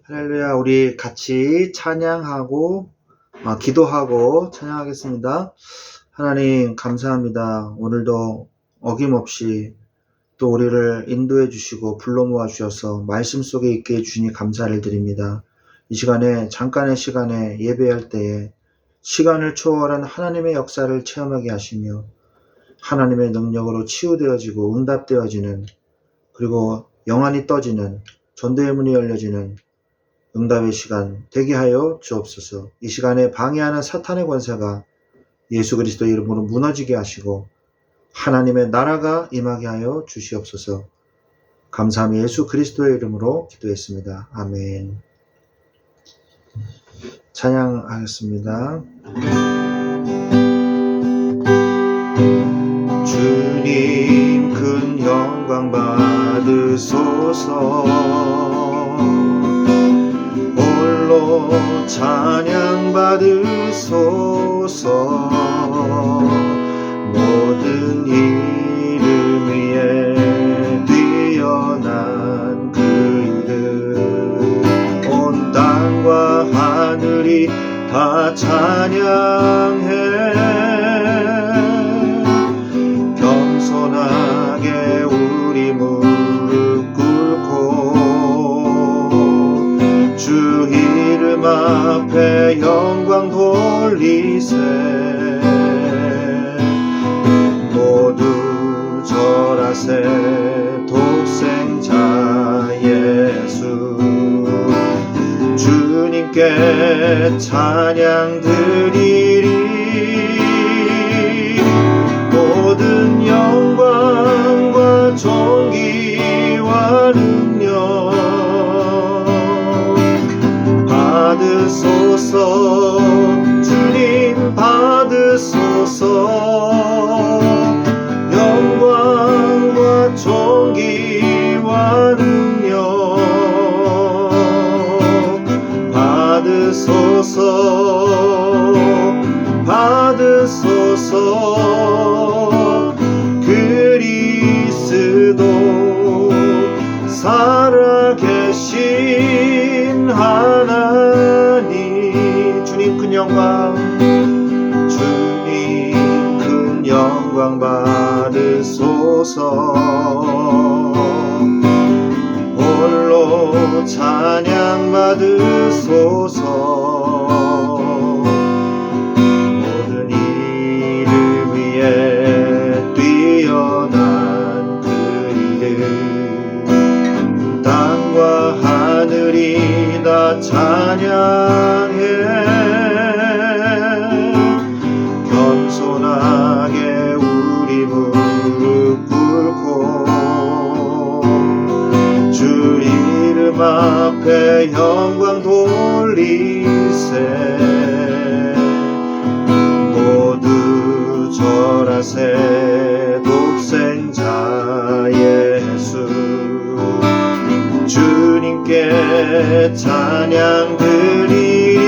할렐루야. 우리 같이 찬양하고 기도하고 찬양하겠습니다. 하나님 감사합니다. 오늘도 어김없이 또 우리를 인도해 주시고 불러 모아 주셔서 말씀 속에 있게 해주시니 감사를 드립니다. 이 시간에 잠깐의 시간에 예배할 때에 시간을 초월한 하나님의 역사를 체험하게 하시며 하나님의 능력으로 치유되어지고 응답되어지는, 그리고 영안이 떠지는, 전도의 문이 열려지는 응답의 시간 되게 하여 주옵소서. 이 시간에 방해하는 사탄의 권세가 예수 그리스도의 이름으로 무너지게 하시고 하나님의 나라가 임하게 하여 주시옵소서. 감사하며 예수 그리스도의 이름으로 기도했습니다. 아멘. 찬양하겠습니다. 주님 큰 영광 받으소서. 찬양 받으소서. 모든 이름 위에 뛰어난 그 이름, 온 땅과 하늘이 다 찬양해. 겸손하게 우리 무릎 꿇고 주 이름 앞에 영광 돌리세. 모두 절하세 독생자 예수. 주님께 찬양 드리리. 모든 영광과 존귀와 능력 받으소서. 주님 받으소서. 영광과 존귀와 능력 받으소서. 받으소서. 그리스도 살아계신 하나님, 주님 큰 영광, 주님 큰 영광 받으소서. 홀로 찬양 받으소서. 모든 이름 위에 뛰어난 그 이름, 땅과 하늘이 다 찬양해. 겸손하게 우리 무릎 꿇고 주 이름 앞에 영광 돌리세. 모두 절하세 독생자 예수. 주님께 찬양 드리리.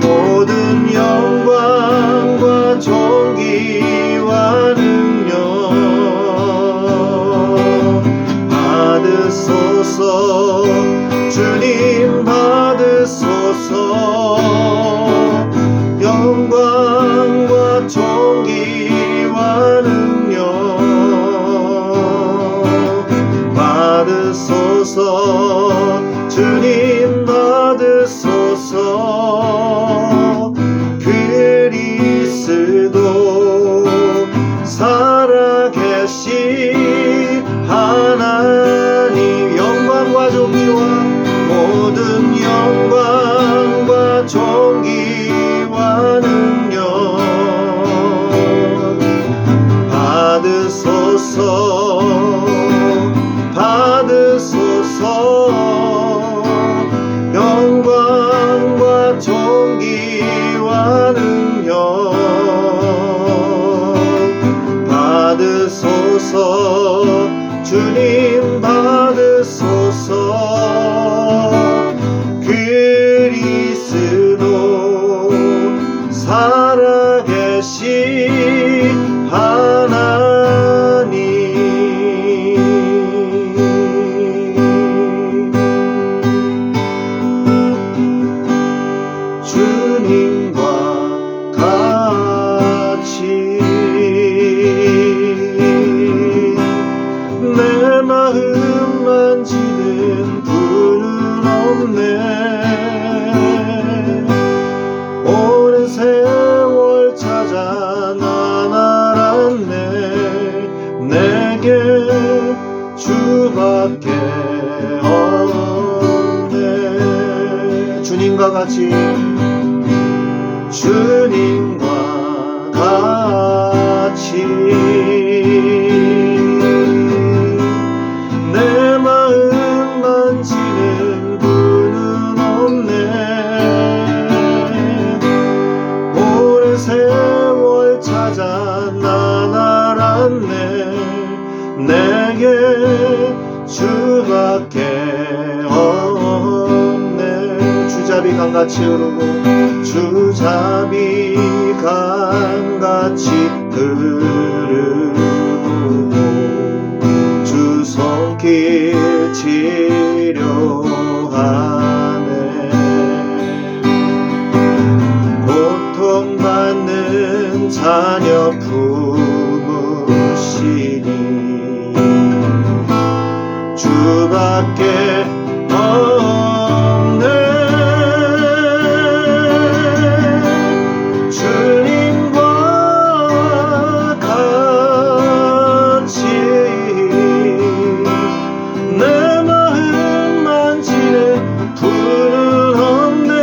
모든 영광과 존귀와 능력 받으소서. 주님 받으소서. 영광과 존귀와 능력 받으소서. 주님 받으소서. 그리스도 살아계신 하나님, 영광과 존귀와 모든 영광과 존귀와 능력 받으소서. 받으소서. 영광과 존귀와 능력 받으소서. 주님 받으소서. 그리스도 주님과 같이 주님과 같이 내 마음 만지는 분은 없네. 오랜 세월 찾아 난 알았네. 내게 주밖에 없네. 주잡이 강같이 흐르고 주잡이 강같이 흐르고 주 손길 치료하네. 고통받는 자녀 품으시니 주밖에 없네. 주님과 같이 내 마음 만지는 분은 없네.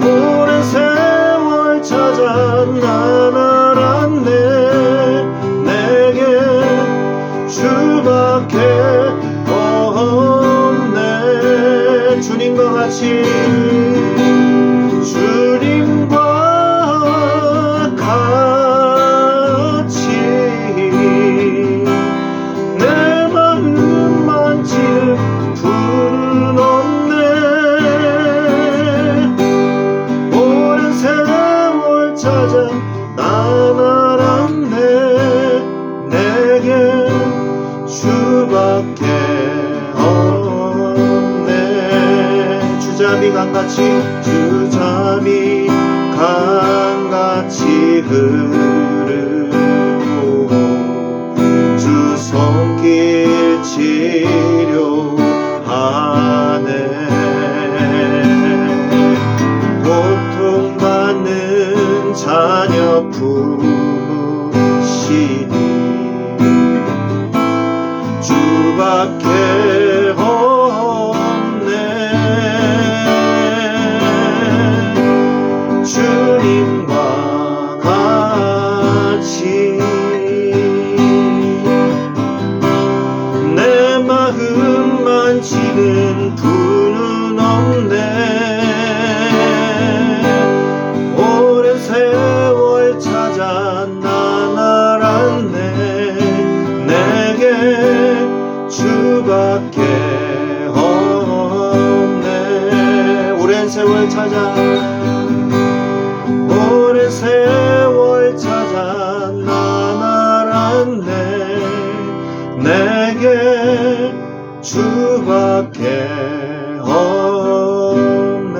오랜 세월 찾아 난 알았네. 내게 주밖에 없네. 주님과 같이 주님과 같이 내 마음 만질 분은 없네. 오랜 세월 찾아 난 알았네. 내게 주밖에 없네. 주잡이 강같이 주잡이 강같이 흐르고 주 손길 치료하네. 고통받는 자녀 품으시니 주밖에 없네. 주님과 같이 내 마음 만지는 분은 없네. 오랜 세월 찾아 난 알았네. 내게 주밖에 없네. 오랜 세월 찾아 오랜 세월 찾아 난 알았네. 내게 주밖에 없네.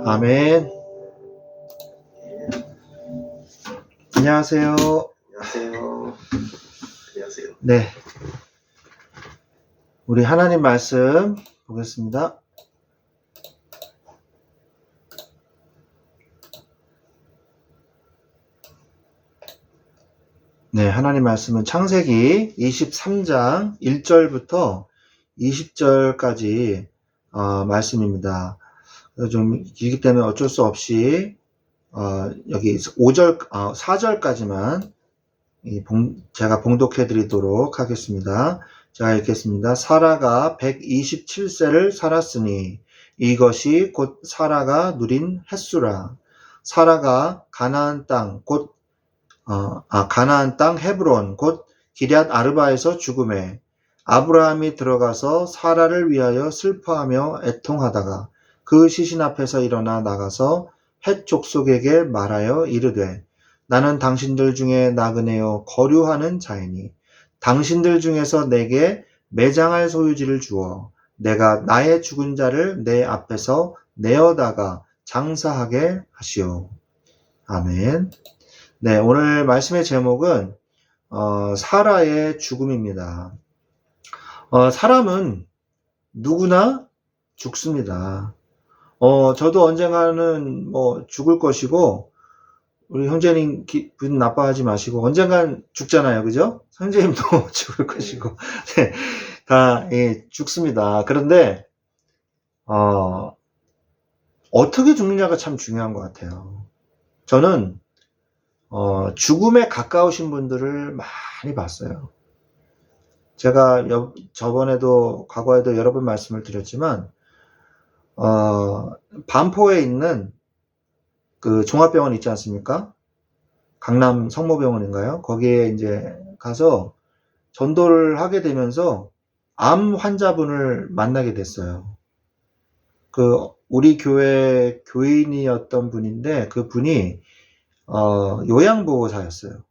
아멘. 안녕하세요. 안녕하세요. 안녕하세요. 네. 우리 하나님 말씀 보겠습니다. 네, 하나님 말씀은 창세기 23장 1절부터 20절까지 말씀입니다. 좀 길기 때문에 어쩔 수 없이 여기 4절까지만 제가 봉독해 드리도록 하겠습니다. 제가 읽겠습니다. 사라가 127세를 살았으니 이것이 곧 사라가 누린 햇수라. 사라가 가나안 땅 헤브론 곧 기럇 아르바에서 죽음에 아브라함이 들어가서 사라를 위하여 슬퍼하며 애통하다가 그 시신 앞에서 일어나 나가서 헷 족속에게 말하여 이르되 나는 당신들 중에 나그네요 거류하는 자이니 당신들 중에서 내게 매장할 소유지를 주어 내가 나의 죽은 자를 내 앞에서 내어다가 장사하게 하시오. 아멘. 네, 오늘 말씀의 제목은 사라의 죽음입니다. 사람은 누구나 죽습니다. 저도 언젠가는 죽을 것이고 우리 형제님 기분 나빠하지 마시고 언젠간 죽잖아요, 그죠? 형제님도 죽을 것이고 네, 다 죽습니다. 그런데 어떻게 죽느냐가 참 중요한 것 같아요. 저는 죽음에 가까우신 분들을 많이 봤어요. 제가 저번에도 과거에도 여러 번 말씀을 드렸지만 반포에 있는 그 종합병원 있지 않습니까? 강남 성모병원인가요? 거기에 이제 가서 전도를 하게 되면서 암 환자분을 만나게 됐어요. 그 우리 교회 교인이었던 분인데 그 분이 요양보호사였어요.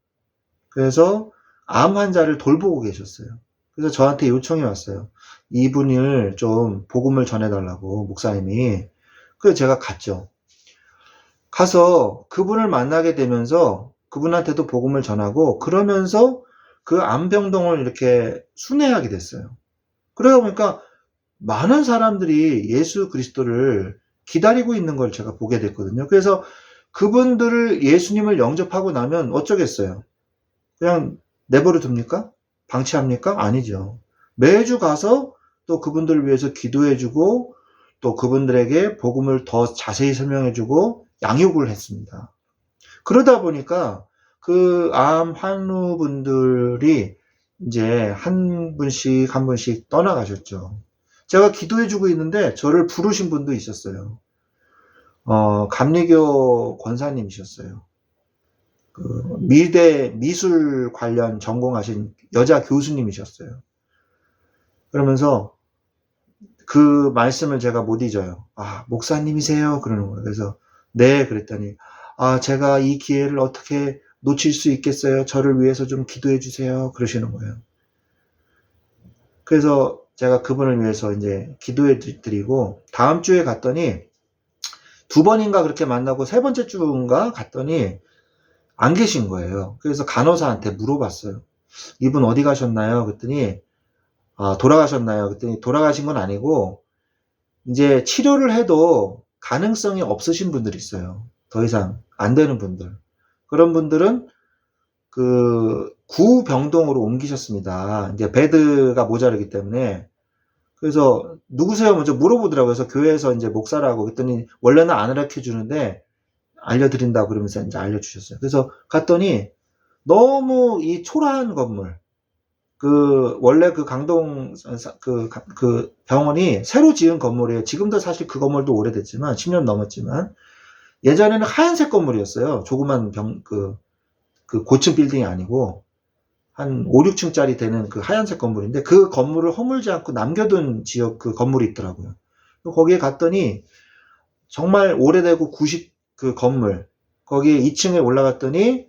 그래서 암 환자를 돌보고 계셨어요. 그래서 저한테 요청이 왔어요. 이분을 좀 복음을 전해달라고 목사님이. 그래서 제가 갔죠. 가서 그분을 만나게 되면서 그분한테도 복음을 전하고 그러면서 그 암병동을 이렇게 순회하게 됐어요. 그러다 보니까 많은 사람들이 예수 그리스도를 기다리고 있는 걸 제가 보게 됐거든요. 그래서 그분들을 예수님을 영접하고 나면 어쩌겠어요? 그냥 내버려 둡니까? 방치합니까? 아니죠. 매주 가서 또 그분들을 위해서 기도해주고 또 그분들에게 복음을 더 자세히 설명해주고 양육을 했습니다. 그러다 보니까 그 암 환우분들이 이제 한 분씩 한 분씩 떠나가셨죠. 제가 기도해주고 있는데 저를 부르신 분도 있었어요. 감리교 권사님이셨어요. 그 미대 미술 관련 전공하신 여자 교수님이셨어요. 그러면서 그 말씀을 제가 못 잊어요. 아, 목사님이세요? 그러는 거예요. 그래서 네, 그랬더니 아, 제가 이 기회를 어떻게 놓칠 수 있겠어요? 저를 위해서 좀 기도해 주세요. 그러시는 거예요. 그래서 제가 그분을 위해서 이제 기도해 드리고 다음 주에 갔더니 두 번인가 그렇게 만나고 세 번째 주인가 갔더니 안 계신 거예요. 그래서 간호사한테 물어봤어요. 이분 어디 가셨나요? 그랬더니 돌아가셨나요? 그랬더니 돌아가신 건 아니고 이제 치료를 해도 가능성이 없으신 분들이 있어요. 더 이상 안 되는 분들. 그런 분들은 그 구병동으로 옮기셨습니다. 이제 베드가 모자르기 때문에. 그래서 누구세요? 먼저 물어보더라고요. 그래서 교회에서 이제 목사라고 그랬더니 원래는 안 가르쳐 주는데 알려드린다고 그러면서 이제 알려주셨어요. 그래서 갔더니 너무 이 초라한 건물, 원래 그 강동, 그 병원이 새로 지은 건물이에요. 지금도 사실 그 건물도 오래됐지만, 10년 넘었지만, 예전에는 하얀색 건물이었어요. 조그만 그 고층 빌딩이 아니고, 한 5, 6층짜리 되는 그 하얀색 건물인데, 그 건물을 허물지 않고 남겨둔 지역 그 건물이 있더라고요. 거기에 갔더니, 정말 오래되고 구식 그 건물, 거기에 2층에 올라갔더니,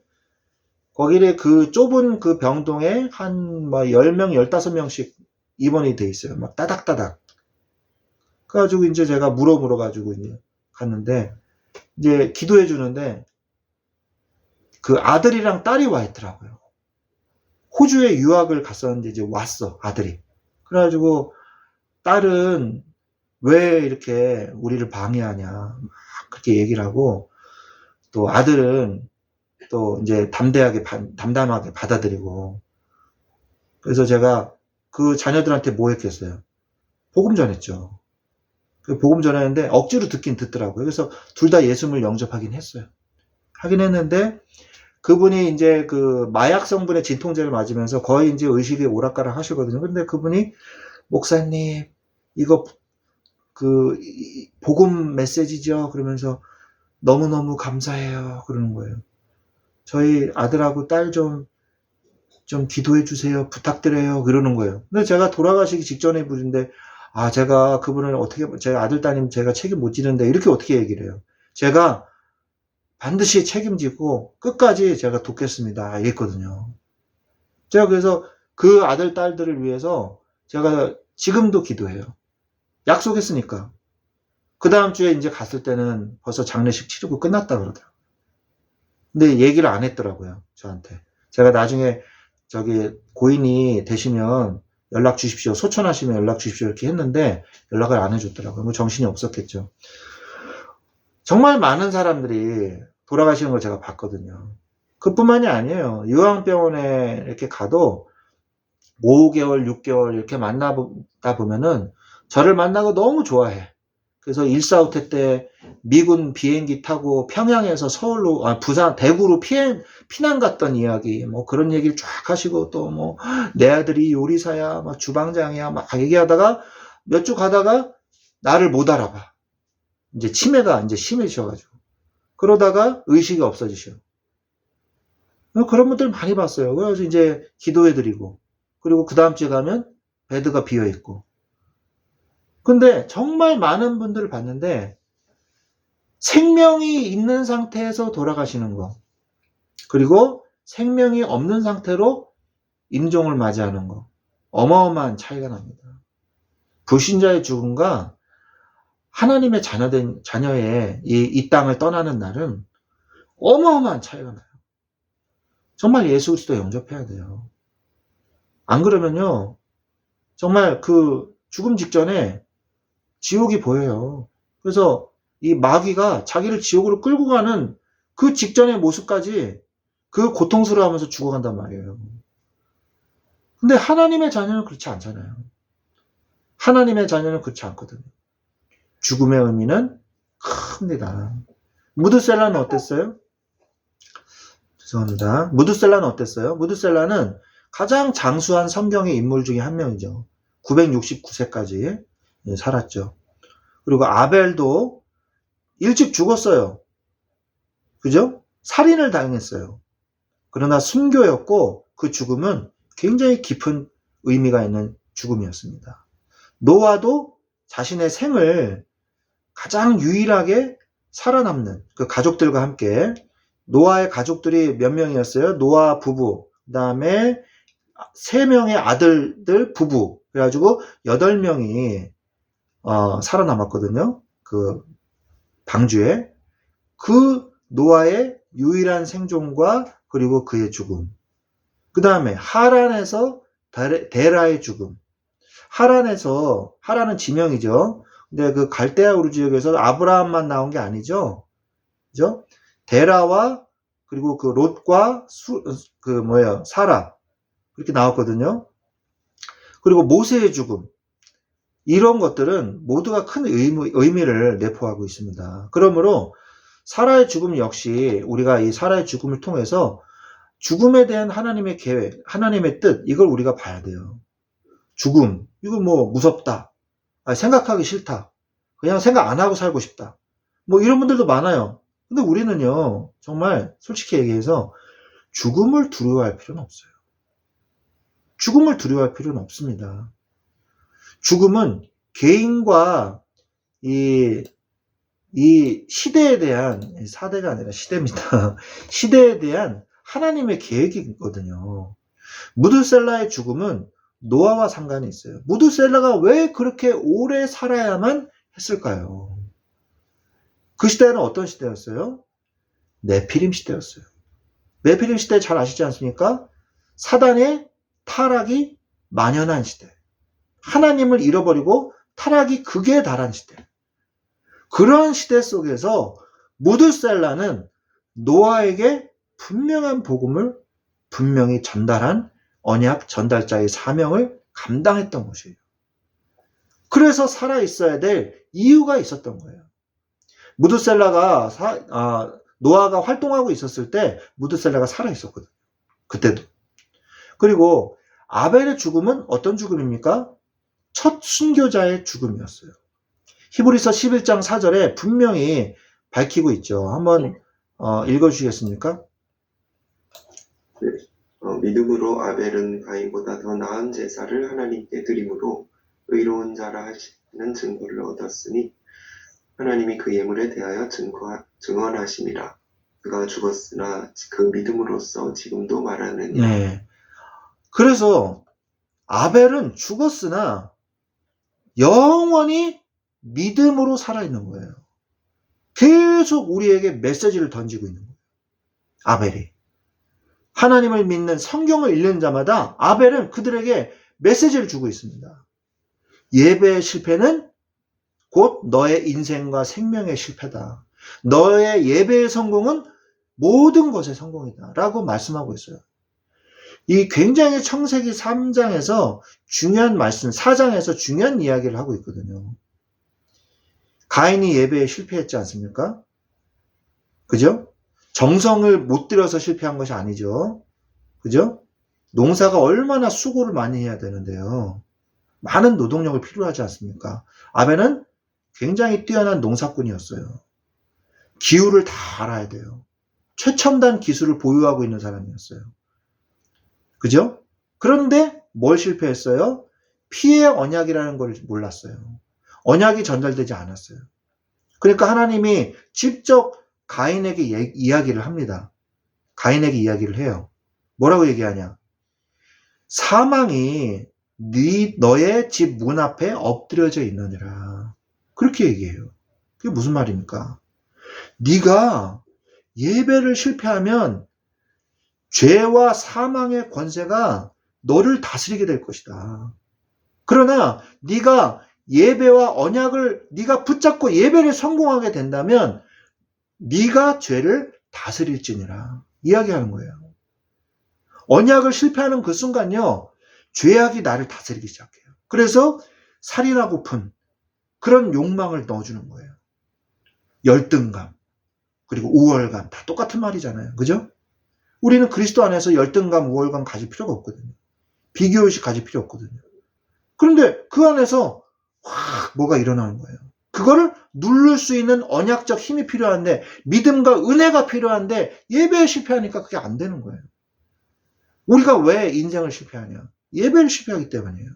거기에 그 좁은 그 병동에 한 뭐 10명, 15명씩 입원이 돼 있어요. 막 따닥따닥. 그래가지고 이제 제가 물어가지고 이제 갔는데, 이제 기도해 주는데, 그 아들이랑 딸이 와 있더라고요. 호주에 유학을 갔었는데 이제 왔어, 아들이. 그래가지고 딸은 왜 이렇게 우리를 방해하냐. 막 그렇게 얘기를 하고, 또 아들은 또 이제 담담하게 받아들이고. 그래서 제가 그 자녀들한테 뭐 했겠어요? 복음 전했죠. 그 복음 전했는데 억지로 듣긴 듣더라고요. 그래서 둘 다 예수님을 영접하긴 했어요. 하긴 했는데 그분이 이제 그 마약 성분의 진통제를 맞으면서 거의 이제 의식이 오락가락 하시거든요. 근데 그분이 목사님 이거 그 복음 메시지죠. 그러면서 너무너무 감사해요. 그러는 거예요. 저희 아들하고 딸 좀 기도해 주세요. 부탁드려요. 그러는 거예요. 근데 제가 돌아가시기 직전에 분인데, 제가 그분을 어떻게, 제 아들 따님 제가 책임 못 지는데, 이렇게 어떻게 얘기를 해요? 제가 반드시 책임지고 끝까지 제가 돕겠습니다. 했거든요. 제가 그래서 그 아들, 딸들을 위해서 제가 지금도 기도해요. 약속했으니까. 그 다음 주에 이제 갔을 때는 벌써 장례식 치르고 끝났다 그러더라고요. 근데 얘기를 안 했더라고요. 저한테. 제가 나중에 저기 고인이 되시면 연락 주십시오. 소천하시면 연락 주십시오. 이렇게 했는데 연락을 안 해줬더라고요. 뭐 정신이 없었겠죠. 정말 많은 사람들이 돌아가시는 걸 제가 봤거든요. 그뿐만이 아니에요. 요양병원에 이렇게 가도 5개월, 6개월 이렇게 만나다 보면은 저를 만나고 너무 좋아해. 그래서 145태 때 미군 비행기 타고 평양에서 서울로, 부산, 대구로 피난 갔던 이야기, 뭐 그런 얘기를 쫙 하시고 또 뭐 내 아들이 요리사야, 막 주방장이야, 막 얘기하다가 몇 주 가다가 나를 못 알아봐. 이제 치매가 이제 심해지셔가지고. 그러다가 의식이 없어지셔. 그런 분들 많이 봤어요. 그래서 이제 기도해드리고, 그리고 그 다음 주에 가면 베드가 비어있고. 근데 정말 많은 분들을 봤는데, 생명이 있는 상태에서 돌아가시는 거, 그리고 생명이 없는 상태로 임종을 맞이하는 거, 어마어마한 차이가 납니다. 불신자의 죽음과 하나님의 자녀의 이 땅을 떠나는 날은 어마어마한 차이가 나요. 정말 예수 그리스도 영접해야 돼요. 안 그러면요, 정말 그 죽음 직전에 지옥이 보여요. 그래서 이 마귀가 자기를 지옥으로 끌고 가는 그 직전의 모습까지 그 고통스러워하면서 죽어간단 말이에요. 근데 하나님의 자녀는 그렇지 않잖아요. 하나님의 자녀는 그렇지 않거든요. 죽음의 의미는 큽니다. 무드셀라는 어땠어요? 죄송합니다. 무드셀라는 어땠어요? 무드셀라는 가장 장수한 성경의 인물 중에 한 명이죠. 969세까지 살았죠. 그리고 아벨도 일찍 죽었어요. 그죠? 살인을 당했어요. 그러나 순교였고 그 죽음은 굉장히 깊은 의미가 있는 죽음이었습니다. 노아도 자신의 생을 가장 유일하게 살아남는 그 가족들과 함께, 노아의 가족들이 몇 명이었어요? 노아 부부, 그 다음에 3명의 아들들 부부, 그래가지고 8명이 살아남았거든요. 그 방주에. 그 노아의 유일한 생존과 그리고 그의 죽음. 그 다음에 하란에서 데라의 죽음. 하란은 지명이죠. 근데 그 갈대아 우르 지역에서 아브라함만 나온 게 아니죠. 그죠? 데라와 그리고 그 롯과 사라. 이렇게 나왔거든요. 그리고 모세의 죽음. 이런 것들은 모두가 큰 의미를 내포하고 있습니다. 그러므로 사라의 죽음 역시 우리가 이 사라의 죽음을 통해서 죽음에 대한 하나님의 계획, 하나님의 뜻, 이걸 우리가 봐야 돼요. 죽음, 이거 뭐 무섭다. 생각하기 싫다. 그냥 생각 안 하고 살고 싶다. 뭐 이런 분들도 많아요. 근데 우리는요, 정말 솔직히 얘기해서 죽음을 두려워할 필요는 없어요. 죽음을 두려워할 필요는 없습니다. 죽음은 개인과 이 시대에 대한, 사대가 아니라 시대입니다. 시대에 대한 하나님의 계획이거든요. 무드셀라의 죽음은 노아와 상관이 있어요. 무드셀라가 왜 그렇게 오래 살아야만 했을까요? 그 시대는 어떤 시대였어요? 네피림 시대였어요. 네피림 시대 잘 아시지 않습니까? 사단의 타락이 만연한 시대. 하나님을 잃어버리고 타락이 극에 달한 시대. 그런 시대 속에서 무드셀라는 노아에게 분명한 복음을 분명히 전달한 언약 전달자의 사명을 감당했던 것이에요. 그래서 살아있어야 될 이유가 있었던 거예요. 무드셀라가 노아가 활동하고 있었을 때 무드셀라가 살아있었거든요. 그때도. 그리고 아벨의 죽음은 어떤 죽음입니까? 첫 순교자의 죽음이었어요. 히브리서 11장 4절에 분명히 밝히고 있죠. 한번 읽어주시겠습니까? 네. 믿음으로 아벨은 가인보다 더 나은 제사를 하나님께 드림으로 의로운 자라 하시는 증거를 얻었으니 하나님이 그 예물에 대하여 증언하심이라. 그가 죽었으나 그 믿음으로써 지금도 말하느니라. 네. 그래서 아벨은 죽었으나 영원히 믿음으로 살아있는 거예요. 계속 우리에게 메시지를 던지고 있는 거예요. 아벨이. 하나님을 믿는 성경을 읽는 자마다 아벨은 그들에게 메시지를 주고 있습니다. 예배의 실패는 곧 너의 인생과 생명의 실패다. 너의 예배의 성공은 모든 것의 성공이다 라고 말씀하고 있어요. 이 굉장히 창세기 3장에서 중요한 말씀, 4장에서 중요한 이야기를 하고 있거든요. 가인이 예배에 실패했지 않습니까? 그죠? 정성을 못 들여서 실패한 것이 아니죠. 그죠? 농사가 얼마나 수고를 많이 해야 되는데요. 많은 노동력을 필요하지 않습니까? 아벨은 굉장히 뛰어난 농사꾼이었어요. 기후를 다 알아야 돼요. 최첨단 기술을 보유하고 있는 사람이었어요. 그죠? 그런데 뭘 실패했어요? 피의 언약이라는 걸 몰랐어요. 언약이 전달되지 않았어요. 그러니까 하나님이 직접 가인에게 이야기를 합니다. 가인에게 이야기를 해요. 뭐라고 얘기하냐? 사망이 너의 집 문 앞에 엎드려져 있느니라. 그렇게 얘기해요. 그게 무슨 말입니까? 네가 예배를 실패하면 죄와 사망의 권세가 너를 다스리게 될 것이다. 그러나 네가 예배와 언약을 네가 붙잡고 예배를 성공하게 된다면 네가 죄를 다스릴지니라 이야기하는 거예요. 언약을 실패하는 그 순간요, 죄악이 나를 다스리기 시작해요. 그래서 살인하고픈 그런 욕망을 넣어주는 거예요. 열등감, 그리고 우월감, 다 똑같은 말이잖아요. 그죠? 우리는 그리스도 안에서 열등감, 우월감 가질 필요가 없거든요. 비교의식 가질 필요 없거든요. 그런데 그 안에서 확 뭐가 일어나는 거예요. 그거를 누를 수 있는 언약적 힘이 필요한데, 믿음과 은혜가 필요한데 예배에 실패하니까 그게 안 되는 거예요. 우리가 왜 인생을 실패하냐? 예배를 실패하기 때문이에요.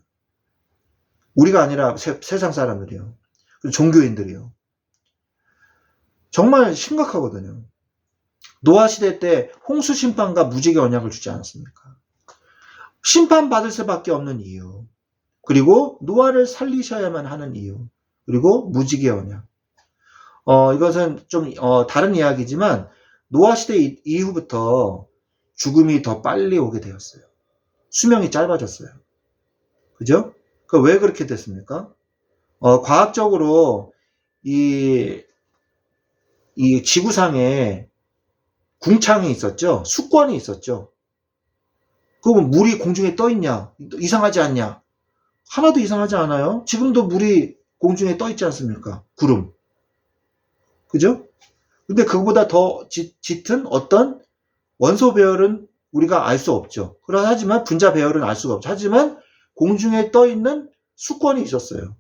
우리가 아니라 세상 사람들이요. 종교인들이요. 정말 심각하거든요. 노아 시대 때 홍수 심판과 무지개 언약을 주지 않았습니까? 심판받을 수밖에 없는 이유. 그리고 노아를 살리셔야만 하는 이유. 그리고 무지개 언약. 이것은 좀 다른 이야기지만 노아 시대 이후부터 죽음이 더 빨리 오게 되었어요. 수명이 짧아졌어요. 그죠? 왜 그렇게 됐습니까? 과학적으로 이 지구상에 궁창이 있었죠. 수권이 있었죠. 그러면 물이 공중에 떠 있냐? 이상하지 않냐? 하나도 이상하지 않아요. 지금도 물이 공중에 떠 있지 않습니까? 구름. 그죠? 근데 그거보다 더 짙은 어떤 원소 배열은 우리가 알 수 없죠. 하지만 분자 배열은 알 수가 없죠. 하지만 공중에 떠 있는 수권이 있었어요.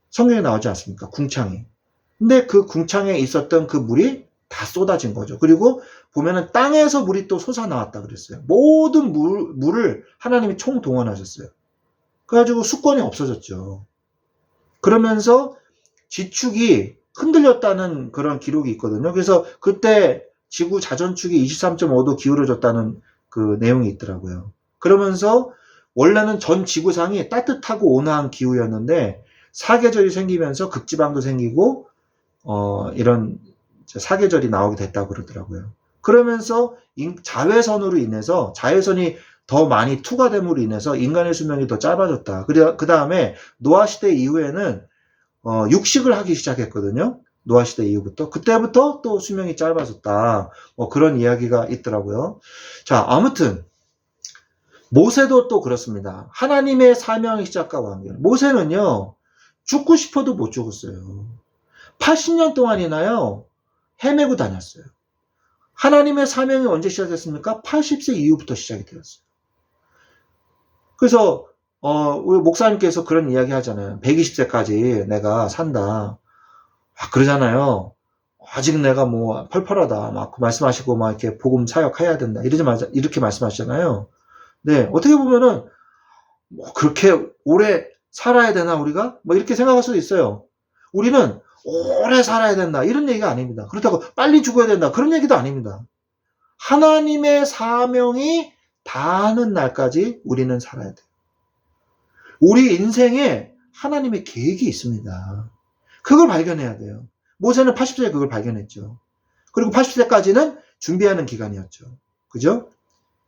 성경에 나오지 않습니까? 궁창이. 근데 그 궁창에 있었던 그 물이 다 쏟아진 거죠. 그리고 보면은 땅에서 물이 또 솟아나왔다 그랬어요. 모든 물을 하나님이 총동원하셨어요. 그래가지고 수권이 없어졌죠. 그러면서 지축이 흔들렸다는 그런 기록이 있거든요. 그래서 그때 지구 자전축이 23.5도 기울어졌다는 그 내용이 있더라고요. 그러면서 원래는 전 지구상이 따뜻하고 온화한 기후였는데 사계절이 생기면서 극지방도 생기고 이런 사계절이 나오게 됐다고 그러더라고요. 그러면서 자외선으로 인해서 자외선이 더 많이 투과됨으로 인해서 인간의 수명이 더 짧아졌다. 그 다음에 노아 시대 이후에는 육식을 하기 시작했거든요. 노아 시대 이후부터. 그때부터 또 수명이 짧아졌다. 그런 이야기가 있더라고요. 자, 아무튼 모세도 또 그렇습니다. 하나님의 사명의 시작과 완결. 모세는요, 죽고 싶어도 못 죽었어요. 80년 동안이나요, 헤매고 다녔어요. 하나님의 사명이 언제 시작됐습니까? 80세 이후부터 시작이 되었어요. 그래서 우리 목사님께서 그런 이야기 하잖아요. 120세까지 내가 산다. 그러잖아요. 아직 내가 뭐 펄펄하다. 막 말씀하시고 막 이렇게 복음 사역해야 된다. 이렇게 말씀하시잖아요. 네, 어떻게 보면은 뭐 그렇게 오래 살아야 되나 우리가? 뭐 이렇게 생각할 수도 있어요. 우리는 오래 살아야 된다. 이런 얘기가 아닙니다. 그렇다고 빨리 죽어야 된다. 그런 얘기도 아닙니다. 하나님의 사명이 다하는 날까지 우리는 살아야 돼요. 우리 인생에 하나님의 계획이 있습니다. 그걸 발견해야 돼요. 모세는 80세에 그걸 발견했죠. 그리고 80세까지는 준비하는 기간이었죠. 그죠?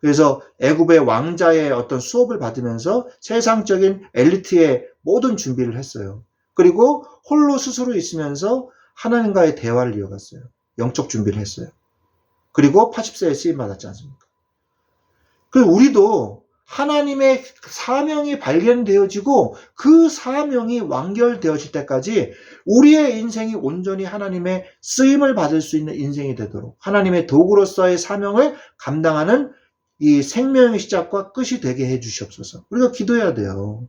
그래서 애굽의 왕자의 어떤 수업을 받으면서 세상적인 엘리트의 모든 준비를 했어요. 그리고 홀로 스스로 있으면서 하나님과의 대화를 이어갔어요. 영적 준비를 했어요. 그리고 80세에 쓰임 받았지 않습니까? 그래서 우리도 하나님의 사명이 발견되어지고 그 사명이 완결되어질 때까지 우리의 인생이 온전히 하나님의 쓰임을 받을 수 있는 인생이 되도록 하나님의 도구로서의 사명을 감당하는 이 생명의 시작과 끝이 되게 해 주시옵소서. 우리가 기도해야 돼요.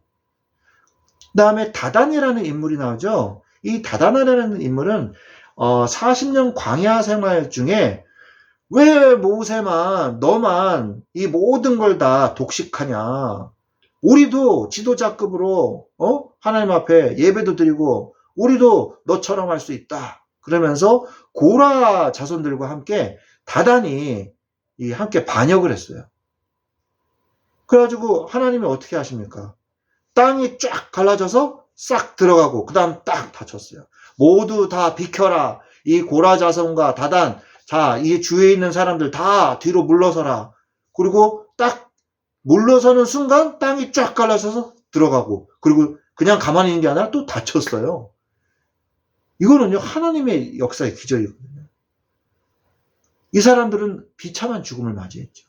그 다음에 다단이라는 인물이 나오죠. 이 다단이라는 인물은 40년 광야 생활 중에 왜 모세만 너만 이 모든 걸 다 독식하냐. 우리도 지도자급으로 하나님 앞에 예배도 드리고 우리도 너처럼 할 수 있다. 그러면서 고라 자손들과 함께 다단이 함께 반역을 했어요. 그래가지고 하나님이 어떻게 하십니까? 땅이 쫙 갈라져서 싹 들어가고 그 다음 딱 닫혔어요. 모두 다 비켜라. 이 고라 자손과 다단, 자, 이 주위에 있는 사람들 다 뒤로 물러서라. 그리고 딱 물러서는 순간 땅이 쫙 갈라져서 들어가고 그리고 그냥 가만히 있는 게 아니라 또 닫혔어요. 이거는요 하나님의 역사의 기적이거든요. 이 사람들은 비참한 죽음을 맞이했죠.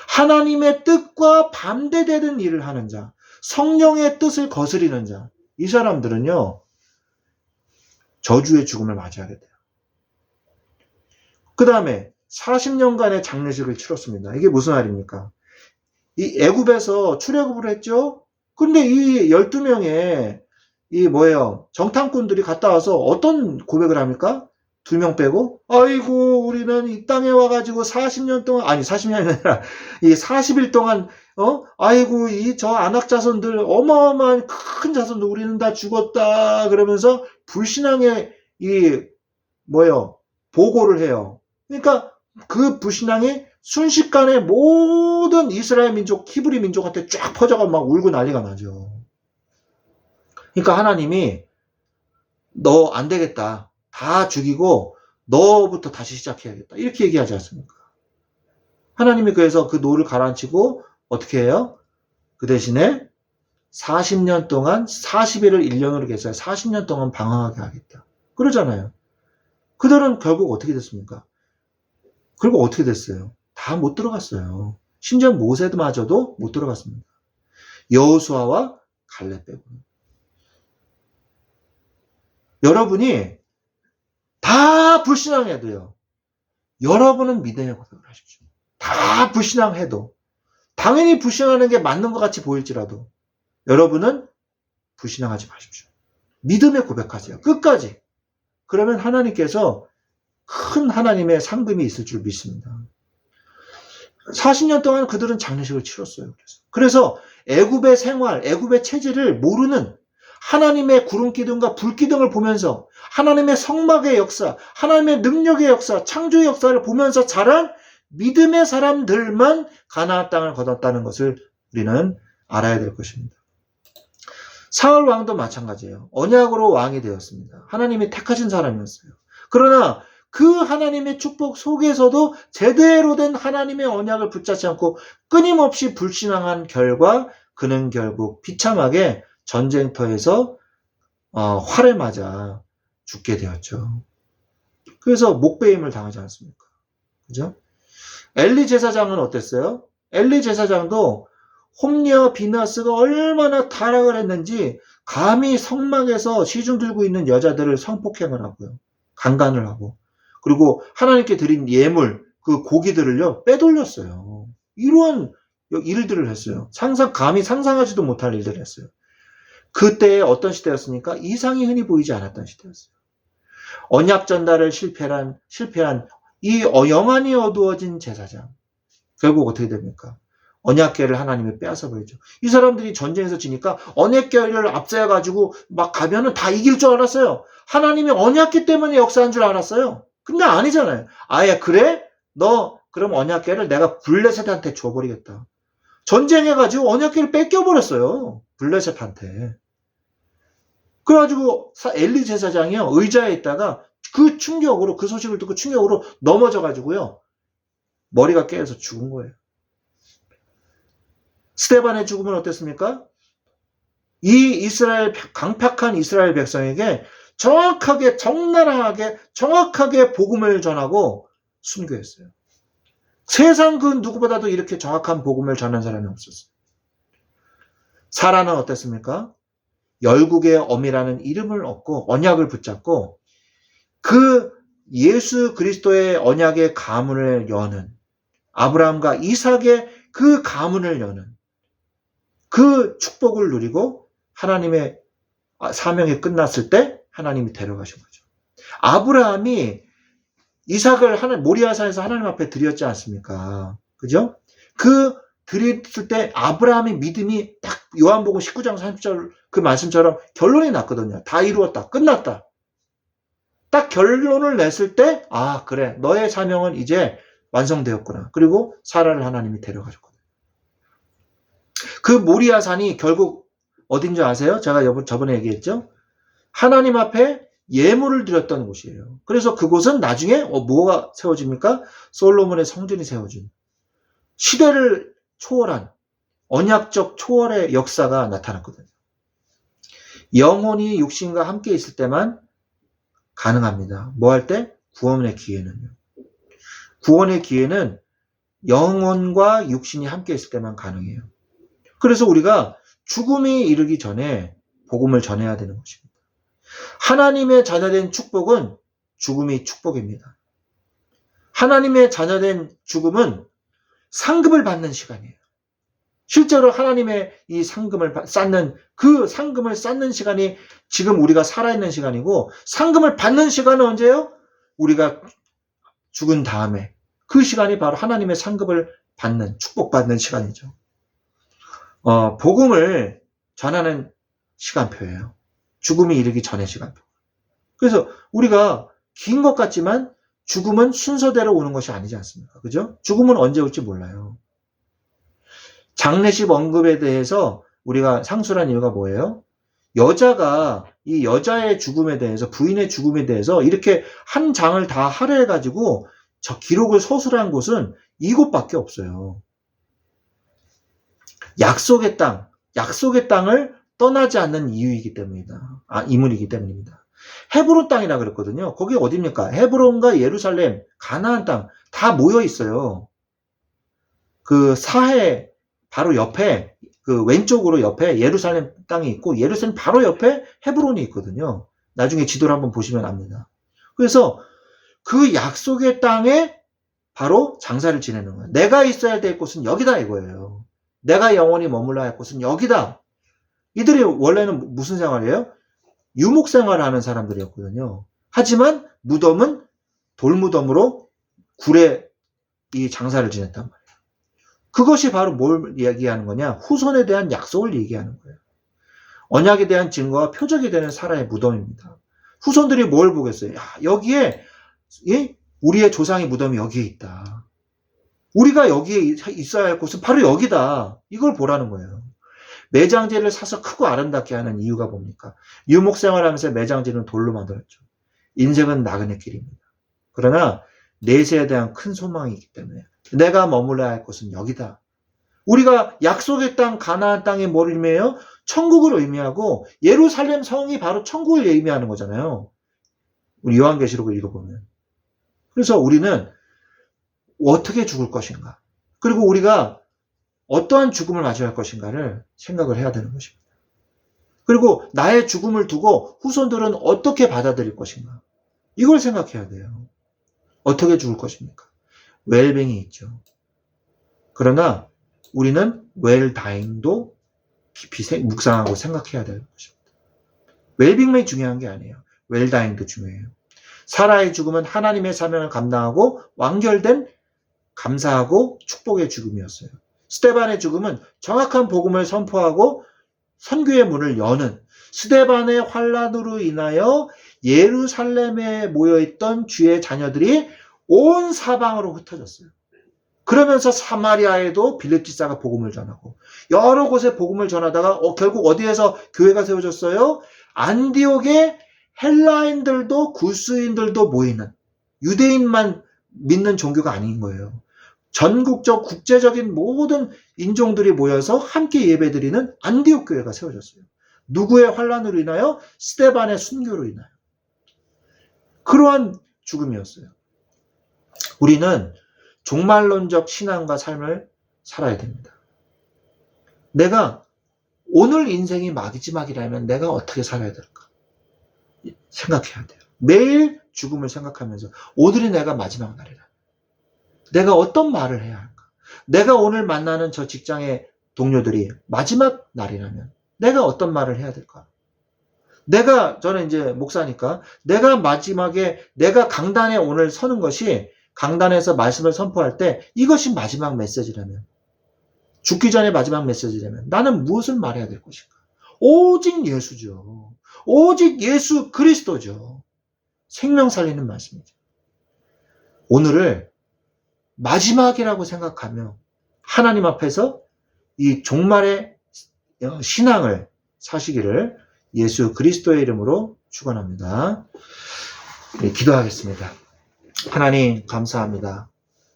하나님의 뜻과 반대되는 일을 하는 자, 성령의 뜻을 거스리는 자, 이 사람들은요 저주의 죽음을 맞이하게 돼요. 그 다음에 40년간의 장례식을 치렀습니다. 이게 무슨 말입니까? 이 애굽에서 출애굽을 했죠. 근데 이 12명의 정탐꾼들이 갔다 와서 어떤 고백을 합니까? 2명 빼고 아이고 우리는 이 땅에 와가지고 40년 동안 아니 40년이 아니라 이 40일 동안 아이고 이 저 안악 자손들 어마어마한 큰 자손들 우리는 다 죽었다 그러면서 불신앙의 보고를 해요. 그러니까 그 불신앙이 순식간에 모든 이스라엘 민족, 히브리 민족한테 쫙 퍼져가 막 울고 난리가 나죠. 그러니까 하나님이 너 안 되겠다. 다 죽이고 너부터 다시 시작해야겠다. 이렇게 얘기하지 않습니까? 하나님이 그래서 그 노를 가라앉히고 어떻게 해요? 그 대신에 40년 동안 40일을 1년으로 계산해 40년 동안 방황하게 하겠다. 그러잖아요. 그들은 결국 어떻게 됐습니까? 그리고 어떻게 됐어요? 다 못 들어갔어요. 심지어 모세마저도 못 들어갔습니다. 여호수아와 갈렙 빼고. 여러분이 다 불신앙해도요. 여러분은 믿음의 고백을 하십시오. 다 불신앙해도 당연히 불신하는 게 맞는 것 같이 보일지라도 여러분은 불신앙하지 마십시오. 믿음의 고백하세요. 끝까지. 그러면 하나님께서 큰 하나님의 상금이 있을 줄 믿습니다. 40년 동안 그들은 장례식을 치렀어요. 그래서 애굽의 생활, 애굽의 체질을 모르는 하나님의 구름 기둥과 불 기둥을 보면서 하나님의 성막의 역사, 하나님의 능력의 역사, 창조의 역사를 보면서 자란 믿음의 사람들만 가나안 땅을 거뒀다는 것을 우리는 알아야 될 것입니다. 사울 왕도 마찬가지예요. 언약으로 왕이 되었습니다. 하나님이 택하신 사람이었어요. 그러나 그 하나님의 축복 속에서도 제대로 된 하나님의 언약을 붙잡지 않고 끊임없이 불신앙한 결과 그는 결국 비참하게 전쟁터에서 활을 맞아 죽게 되었죠. 그래서 목베임을 당하지 않습니까? 그죠? 엘리 제사장은 어땠어요? 엘리 제사장도 홈리와 비나스가 얼마나 타락을 했는지 감히 성막에서 시중 들고 있는 여자들을 성폭행을 하고요. 강간을 하고 그리고 하나님께 드린 예물 그 고기들을요 빼돌렸어요. 이러한 일들을 했어요. 감히 상상하지도 못할 일들을 했어요. 그때 어떤 시대였습니까? 이상이 흔히 보이지 않았던 시대였어요. 언약 전달을 실패한 이 영안이 어두워진 제사장 결국 어떻게 됩니까? 언약궤를 하나님이 빼앗아 버리죠. 이 사람들이 전쟁에서 지니까 언약궤를 앞세워 가지고 막 가면은 다 이길 줄 알았어요. 하나님이 언약궤 때문에 역사한 줄 알았어요. 근데 아니잖아요. 아예 그래? 너 그럼 언약궤를 내가 블레셋한테 줘버리겠다. 전쟁해가지고 언약궤를 뺏겨버렸어요. 블레셋한테. 그래가지고 엘리 제사장이요 의자에 있다가 그 충격으로 그 소식을 듣고 충격으로 넘어져가지고요 머리가 깨어서 죽은 거예요. 스데반의 죽음은 어땠습니까? 이 이스라엘 강팍한 이스라엘 백성에게 정확하게 적나라하게 정확하게 복음을 전하고 순교했어요. 세상 그 누구보다도 이렇게 정확한 복음을 전한 사람이 없었어요. 사라는 어땠습니까? 열국의 어미라는 이름을 얻고 언약을 붙잡고 그 예수 그리스도의 언약의 가문을 여는, 아브라함과 이삭의 그 가문을 여는 그 축복을 누리고 하나님의 사명이 끝났을 때 하나님이 데려가신 거죠. 아브라함이 이삭을 모리아산에서 하나님 앞에 드렸지 않습니까? 그죠? 그 드렸을 때 아브라함의 믿음이 딱 요한복음 19장 30절 그 말씀처럼 결론이 났거든요. 다 이루었다. 끝났다. 딱 결론을 냈을 때, 아, 그래. 너의 사명은 이제 완성되었구나. 그리고 사라를 하나님이 데려가셨거든요. 그 모리아산이 결국 어딘 줄 아세요? 제가 저번에 얘기했죠? 하나님 앞에 예물을 드렸던 곳이에요. 그래서 그곳은 나중에 뭐가 세워집니까? 솔로몬의 성전이 세워진 시대를 초월한 언약적 초월의 역사가 나타났거든요. 영혼이 육신과 함께 있을 때만 가능합니다. 뭐 할 때? 구원의 기회는요. 구원의 기회는 영혼과 육신이 함께 있을 때만 가능해요. 그래서 우리가 죽음이 이르기 전에 복음을 전해야 되는 것입니다. 하나님의 자녀된 축복은 죽음이 축복입니다. 하나님의 자녀된 죽음은 상급을 받는 시간이에요. 실제로 하나님의 이 상금을 쌓는 그 상금을 쌓는 시간이 지금 우리가 살아있는 시간이고 상금을 받는 시간은 언제예요? 우리가 죽은 다음에 그 시간이 바로 하나님의 상급을 받는 축복받는 시간이죠. 복음을 전하는 시간표예요. 죽음이 이르기 전의 시간표. 그래서 우리가 긴 것 같지만 죽음은 순서대로 오는 것이 아니지 않습니까? 그죠? 죽음은 언제 올지 몰라요. 장례식 언급에 대해서 우리가 상술한 이유가 뭐예요? 여자가 이 여자의 죽음에 대해서, 부인의 죽음에 대해서 이렇게 한 장을 다 할애해가지고 저 기록을 서술한 곳은 이곳밖에 없어요. 약속의 땅을 떠나지 않는 이유이기 때문이다. 인물이기 때문입니다. 헤브론 땅이라 그랬거든요. 거기 어디입니까? 헤브론과 예루살렘, 가나안 땅 다 모여 있어요. 그 사해 바로 옆에 그 왼쪽으로 옆에 예루살렘 땅이 있고 예루살렘 바로 옆에 헤브론이 있거든요. 나중에 지도를 한번 보시면 압니다. 그래서 그 약속의 땅에 바로 장사를 지내는 거예요. 내가 있어야 될 곳은 여기다 이거예요. 내가 영원히 머물러야 할 곳은 여기다. 이들이 원래는 무슨 생활이에요? 유목 생활을 하는 사람들이었거든요. 하지만 무덤은 돌무덤으로 굴에 이 장사를 지냈단 말이에요. 그것이 바로 뭘 얘기하는 거냐? 후손에 대한 약속을 얘기하는 거예요. 언약에 대한 증거와 표적이 되는 사라의 무덤입니다. 후손들이 뭘 보겠어요? 야, 여기에 우리의 조상의 무덤이 여기에 있다. 우리가 여기에 있어야 할 곳은 바로 여기다. 이걸 보라는 거예요. 매장지를 사서 크고 아름답게 하는 이유가 뭡니까? 유목생활하면서 매장지는 돌로 만들었죠. 인생은 나그네 길입니다. 그러나 내세에 대한 큰 소망이 있기 때문에 내가 머물러야 할 곳은 여기다. 우리가 약속의 땅 가나안 땅에 뭘 의미해요? 천국을 의미하고 예루살렘 성이 바로 천국을 의미하는 거잖아요. 우리 요한계시록을 읽어보면. 그래서 우리는 어떻게 죽을 것인가? 그리고 우리가 어떠한 죽음을 맞이할 것인가를 생각을 해야 되는 것입니다. 그리고 나의 죽음을 두고 후손들은 어떻게 받아들일 것인가? 이걸 생각해야 돼요. 어떻게 죽을 것입니까? 웰빙이 있죠. 그러나 우리는 웰다잉도 깊이 묵상하고 생각해야 되는 것입니다. 웰빙만이 중요한 게 아니에요. 웰다잉도 중요해요. 사라의 죽음은 하나님의 사명을 감당하고 완결된 감사하고 축복의 죽음이었어요. 스데반의 죽음은 정확한 복음을 선포하고 선교의 문을 여는, 스데반의 환란으로 인하여 예루살렘에 모여있던 주의 자녀들이 온 사방으로 흩어졌어요. 그러면서 사마리아에도 빌립 지사가 복음을 전하고 여러 곳에 복음을 전하다가 결국 어디에서 교회가 세워졌어요? 안디옥에 헬라인들도 구스인들도 모이는, 유대인만 믿는 종교가 아닌 거예요. 전국적 국제적인 모든 인종들이 모여서 함께 예배드리는 안디옥 교회가 세워졌어요. 누구의 환란으로 인하여? 스데반의 순교로 인하여. 그러한 죽음이었어요. 우리는 종말론적 신앙과 삶을 살아야 됩니다. 내가 오늘 인생이 마지막이라면 내가 어떻게 살아야 될까? 생각해야 돼요. 매일 죽음을 생각하면서 오늘이 내가 마지막 날이라. 내가 어떤 말을 해야 할까? 내가 오늘 만나는 저 직장의 동료들이 마지막 날이라면 내가 어떤 말을 해야 될까? 저는 이제 목사니까 내가 마지막에 내가 강단에 오늘 서는 것이 강단에서 말씀을 선포할 때 이것이 마지막 메시지라면 죽기 전에 마지막 메시지라면 나는 무엇을 말해야 될 것인가? 오직 예수죠. 오직 예수 그리스도죠. 생명 살리는 말씀이죠. 오늘을 마지막이라고 생각하며 하나님 앞에서 이 종말의 신앙을 사시기를 예수 그리스도의 이름으로 축원합니다. 네, 기도하겠습니다. 하나님 감사합니다.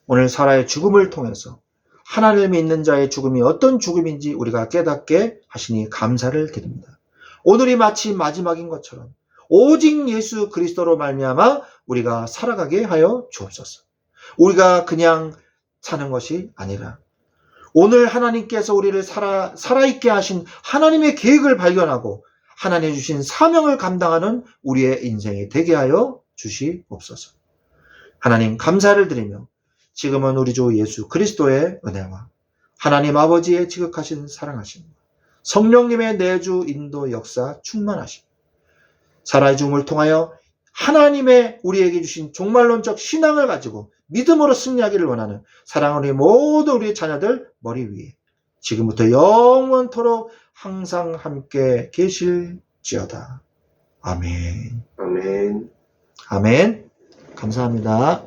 오늘 사라의 죽음을 통해서 하나님을 믿는 자의 죽음이 어떤 죽음인지 우리가 깨닫게 하시니 감사를 드립니다. 오늘이 마치 마지막인 것처럼 오직 예수 그리스도로 말미암아 우리가 살아가게 하여 주옵소서. 우리가 그냥 사는 것이 아니라 오늘 하나님께서 우리를 살아있게 하신 하나님의 계획을 발견하고 하나님 주신 사명을 감당하는 우리의 인생이 되게 하여 주시옵소서. 하나님 감사를 드리며 지금은 우리 주 예수 그리스도의 은혜와 하나님 아버지의 지극하신 사랑하심, 성령님의 내주 인도 역사 충만하심, 살아의 죽음을 통하여 하나님의 우리에게 주신 종말론적 신앙을 가지고 믿음으로 승리하기를 원하는 사랑하는 모든 우리 자녀들 머리 위에 지금부터 영원토록 항상 함께 계실지어다. 아멘. 아멘. 아멘. 감사합니다.